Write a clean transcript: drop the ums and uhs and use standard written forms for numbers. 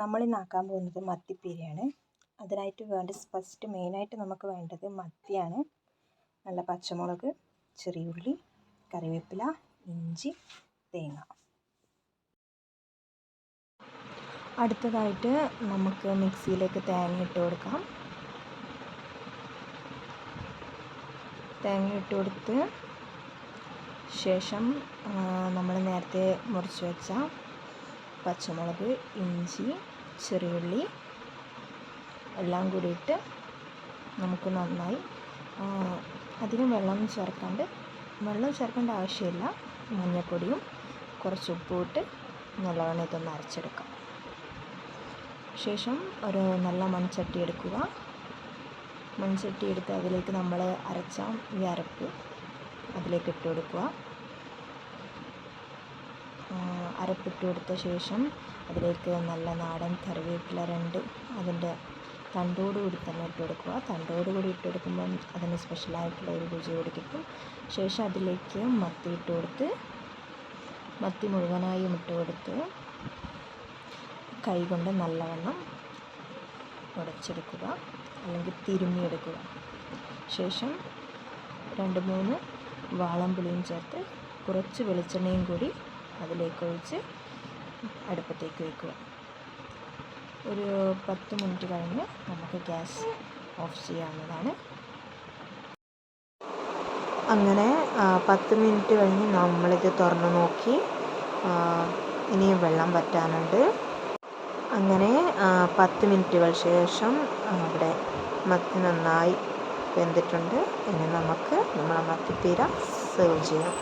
നമ്മളിന്ന് ആക്കാൻ പോകുന്നത് മത്തിപ്പീരയാണ്. അതിനായിട്ട് ഫസ്റ്റ് മെയിനായിട്ട് നമുക്ക് വേണ്ടത് മത്തിയാണ്. നല്ല പച്ചമുളക്, ചെറിയുള്ളി, കറിവേപ്പില, ഇഞ്ചി, തേങ്ങ. അടുത്തതായിട്ട് നമുക്ക് മിക്സിയിലേക്ക് തേങ്ങ ഇട്ട് കൊടുക്കാം. തേങ്ങ ഇട്ട് കൊടുത്ത് ശേഷം നമ്മൾ നേരത്തെ മുറിച്ച് വെച്ച പച്ചമുളക്, ഇഞ്ചി, ചെറിയുള്ളി എല്ലാം കൂടിയിട്ട് നമുക്ക് നന്നായി അധികം വെള്ളം ചേർക്കേണ്ട ആവശ്യമില്ല. മഞ്ഞൾപ്പൊടിയും കുറച്ച് ഉപ്പും ഇട്ട് നല്ലവണ്ണം ഇതൊന്ന് അരച്ചെടുക്കാം. ശേഷം ഒരു നല്ല മൺചട്ടി എടുക്കുക. മൺചട്ടി എടുത്ത് അതിലേക്ക് നമ്മൾ അരച്ച ഈ അരപ്പ് അതിലേക്ക് ഇട്ട് കൊടുക്കുക. അരപ്പിട്ട് കൊടുത്ത ശേഷം അതിലേക്ക് നല്ല നാടൻ കറിവേപ്പില 2 അതിൻ്റെ തണ്ടോടുകൂടി തന്നെ ഇട്ട് കൊടുക്കുക. തണ്ടോടുകൂടി ഇട്ട് കൊടുക്കുമ്പം അതിന് സ്പെഷ്യലായിട്ടുള്ള ഒരു രുചി കൂടി കിട്ടും. ശേഷം അതിലേക്ക് മത്തി ഇട്ട് കൊടുത്ത് മത്തി മുഴുവനായും ഇട്ട് കൊടുത്ത് കൈകൊണ്ട് നല്ലവണ്ണം ഉടച്ചെടുക്കുക, അല്ലെങ്കിൽ തിരുമ്മിയെടുക്കുക. ശേഷം 2-3 വാളംപുളിയും ചേർത്ത് കുറച്ച് വെളിച്ചെണ്ണയും കൂടി അതിലേക്ക് ഒഴിച്ച് അടുപ്പത്തേക്ക് വയ്ക്കുക. ഒരു 10 മിനിറ്റ് കഴിഞ്ഞ് നമുക്ക് ഗ്യാസ് ഓഫ് ചെയ്യാവുന്നതാണ്. അങ്ങനെ 10 മിനിറ്റ് കഴിഞ്ഞ് നമ്മളിത് തുറന്ന് നോക്കി. ഇനിയും വെള്ളം വറ്റാനുണ്ട്. അങ്ങനെ 10 മിനിറ്റുകൾ ശേഷം അവിടെ മത്തി നന്നായി വെന്തിട്ടുണ്ട്. ഇനി നമുക്ക് നമ്മളെ മത്തിപ്പീര സെർവ് ചെയ്യാം.